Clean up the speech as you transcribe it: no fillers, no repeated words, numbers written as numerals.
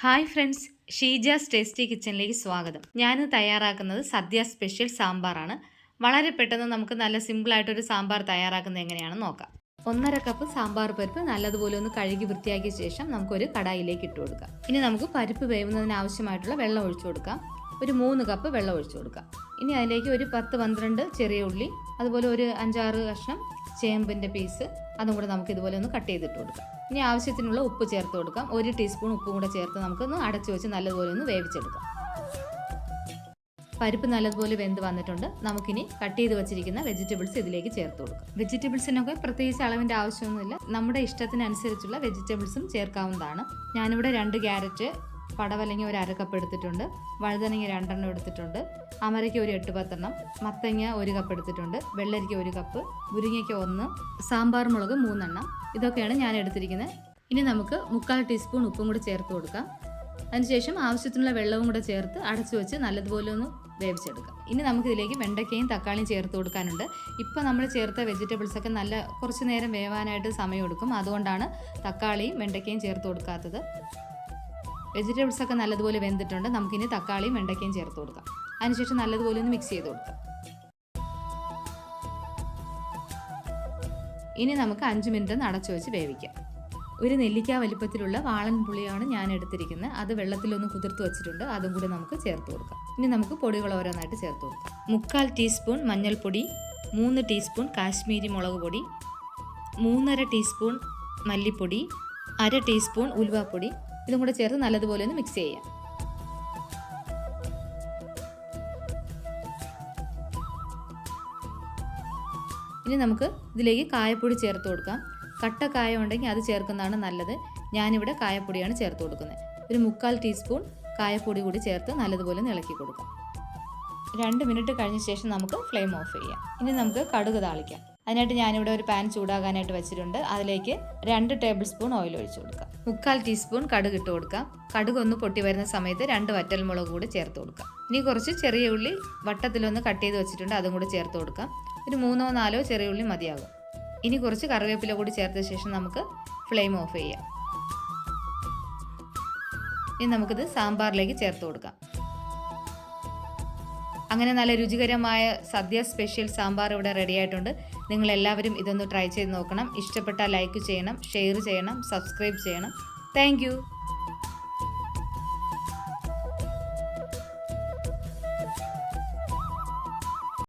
Hi friends, Sheeja's tasty കിച്ചണിലേക്ക് സ്വാഗതം. ഞാൻ തയ്യാറാക്കുന്നത് സദ്യ സ്പെഷ്യൽ സാമ്പാറാണ്. വളരെ പെട്ടെന്ന് നമുക്ക് നല്ല സിമ്പിളായിട്ടൊരു സാമ്പാർ തയ്യാറാക്കുന്നത് എങ്ങനെയാണെന്ന് നോക്കാം. 1.5 കപ്പ് സാമ്പാർ പരിപ്പ് നല്ലതുപോലെ ഒന്ന് കഴുകി വൃത്തിയാക്കിയ ശേഷം നമുക്കൊരു കടായിലേക്ക് ഇട്ട് കൊടുക്കാം. ഇനി നമുക്ക് പരിപ്പ് വേവുന്നതിന് ആവശ്യമായിട്ടുള്ള വെള്ളം ഒഴിച്ചു കൊടുക്കാം. ഒരു 3 കപ്പ് വെള്ളം ഒഴിച്ചു കൊടുക്കാം. ഇനി അതിലേക്ക് ഒരു 10-12 ചെറിയ ഉള്ളി, അതുപോലെ ഒരു 5-6 കഷ്ണം ചേമ്പിൻ്റെ പീസ്, അതും കൂടെ നമുക്ക് ഇതുപോലെ ഒന്ന് കട്ട് ചെയ്തിട്ട് കൊടുക്കാം. ഇനി ആവശ്യത്തിനുള്ള ഉപ്പ് ചേർത്ത് കൊടുക്കാം. 1 ടീസ്പൂൺ ഉപ്പും കൂടെ ചേർത്ത് നമുക്കൊന്ന് അടച്ചു വെച്ച് നല്ലതുപോലെ ഒന്ന് വേവിച്ചെടുക്കാം. പരിപ്പ് നല്ലതുപോലെ വെന്ത് വന്നിട്ടുണ്ട്. നമുക്കിനി കട്ട് ചെയ്ത് വെച്ചിരിക്കുന്ന വെജിറ്റബിൾസ് ഇതിലേക്ക് ചേർത്ത് കൊടുക്കാം. വെജിറ്റബിൾസിനൊക്കെ പ്രത്യേകിച്ച് അളവിൻ്റെ ആവശ്യമൊന്നുമില്ല. നമ്മുടെ ഇഷ്ടത്തിനനുസരിച്ചുള്ള വെജിറ്റബിൾസും ചേർക്കാവുന്നതാണ്. ഞാനിവിടെ 2 ക്യാരറ്റ്, പടവലങ്ങ ഒരു 1/2 കപ്പ് എടുത്തിട്ടുണ്ട്, വഴുതനങ്ങ 2 എണ്ണം എടുത്തിട്ടുണ്ട്, അമരയ്ക്ക് ഒരു 8-10 എണ്ണം, മത്തങ്ങ 1 കപ്പ് എടുത്തിട്ടുണ്ട്, വെള്ളരിക്ക 1 കപ്പ്, മുരിങ്ങയ്ക്ക 1, സാമ്പാർ മുളക് 3 എണ്ണം. ഇതൊക്കെയാണ് ഞാൻ എടുത്തിരിക്കുന്നത്. ഇനി നമുക്ക് 3/4 ടീസ്പൂൺ ഉപ്പും കൂടി ചേർത്ത് കൊടുക്കാം. അതിനുശേഷം ആവശ്യത്തിനുള്ള വെള്ളവും കൂടെ ചേർത്ത് അടച്ചു വെച്ച് നല്ലതുപോലെ ഒന്ന് വേവിച്ചെടുക്കാം. ഇനി നമുക്കിതിലേക്ക് വെണ്ടയ്ക്കയും തക്കാളിയും ചേർത്ത് കൊടുക്കാനുണ്ട്. ഇപ്പോൾ നമ്മൾ ചേർത്ത വെജിറ്റബിൾസൊക്കെ കുറച്ച് നേരം വേവാനായിട്ട് സമയമെടുക്കും. അതുകൊണ്ടാണ് തക്കാളിയും വെണ്ടയ്ക്കയും ചേർത്ത് കൊടുക്കാത്തത്. വെജിറ്റബിൾസൊക്കെ നല്ലതുപോലെ വെന്തിട്ടുണ്ട്. നമുക്കിനി തക്കാളിയും വെണ്ടയ്ക്കയും ചേർത്ത് കൊടുക്കാം. അതിനുശേഷം നല്ലതുപോലെ ഒന്ന് മിക്സ് ചെയ്ത് കൊടുക്കാം. ഇനി നമുക്ക് 5 മിനിറ്റ് അടച്ചു വെച്ച് വേവിക്കാം. ഒരു നെല്ലിക്ക വലിപ്പത്തിലുള്ള വാളൻ പുളിയാണ് ഞാൻ എടുത്തിരിക്കുന്നത്. അത് വെള്ളത്തിലൊന്ന് കുതിർത്ത് വെച്ചിട്ടുണ്ട്. അതും കൂടി നമുക്ക് ചേർത്ത് കൊടുക്കാം. ഇനി നമുക്ക് പൊടികൾ ഓരോന്നായിട്ട് ചേർത്ത് കൊടുക്കാം. 3/4 ടീസ്പൂൺ മഞ്ഞൾപ്പൊടി, 3 ടീസ്പൂൺ കാശ്മീരി മുളക് പൊടി, 3.5 ടീസ്പൂൺ മല്ലിപ്പൊടി, 1/2 ടീസ്പൂൺ ഉലുവാപ്പൊടി, ഇതും കൂടെ ചേർത്ത് നല്ലതുപോലെ ഒന്ന് മിക്സ് ചെയ്യാം. ഇനി നമുക്ക് ഇതിലേക്ക് കായപ്പൊടി ചേർത്ത് കൊടുക്കാം. കട്ട കായ ഉണ്ടെങ്കിൽ അത് ചേർക്കുന്നതാണ് നല്ലത്. ഞാനിവിടെ കായപ്പൊടിയാണ് ചേർത്ത് കൊടുക്കുന്നത്. ഒരു 3/4 ടീസ്പൂൺ കായപ്പൊടി കൂടി ചേർത്ത് നല്ലതുപോലെ ഒന്ന് ഇളക്കി കൊടുക്കാം. 2 മിനിറ്റ് കഴിഞ്ഞ ശേഷം നമുക്ക് ഫ്ലെയിം ഓഫ് ചെയ്യാം. ഇനി നമുക്ക് കടുക് താളിക്കാം. അതിനായിട്ട് ഞാനിവിടെ ഒരു പാൻ ചൂടാകാനായിട്ട് വെച്ചിട്ടുണ്ട്. അതിലേക്ക് 2 ടേബിൾ സ്പൂൺ ഓയിൽ ഒഴിച്ചു കൊടുക്കാം. 3/4 ടീസ്പൂൺ കടുക് ഇട്ട് കൊടുക്കാം. കടുക് ഒന്ന് പൊട്ടി വരുന്ന സമയത്ത് 2 വറ്റൽമുളക് കൂടി ചേർത്ത് കൊടുക്കാം. ഇനി കുറച്ച് ചെറിയ ഉള്ളി വട്ടത്തിലൊന്ന് കട്ട് ചെയ്ത് വെച്ചിട്ടുണ്ട്, അതും കൂടി ചേർത്ത് കൊടുക്കാം. ഒരു 3-4 ചെറിയ ഉള്ളി മതിയാകും. ഇനി കുറച്ച് കറിവേപ്പില കൂടി ചേർത്ത ശേഷം നമുക്ക് ഫ്ലെയിം ഓഫ് ചെയ്യാം. ഇനി നമുക്കിത് സാമ്പാറിലേക്ക് ചേർത്ത് കൊടുക്കാം. അങ്ങനെ നല്ല രുചികരമായ സദ്യ സ്പെഷ്യൽ സാമ്പാർ ഇവിടെ റെഡി ആയിട്ടുണ്ട്. നിങ്ങളെല്ലാവരും ഇതൊന്ന് ട്രൈ ചെയ്ത് നോക്കണം. ഇഷ്ടപ്പെട്ടാൽ ലൈക്ക് ചെയ്യണം, ഷെയർ ചെയ്യണം, സബ്സ്ക്രൈബ് ചെയ്യണം. താങ്ക്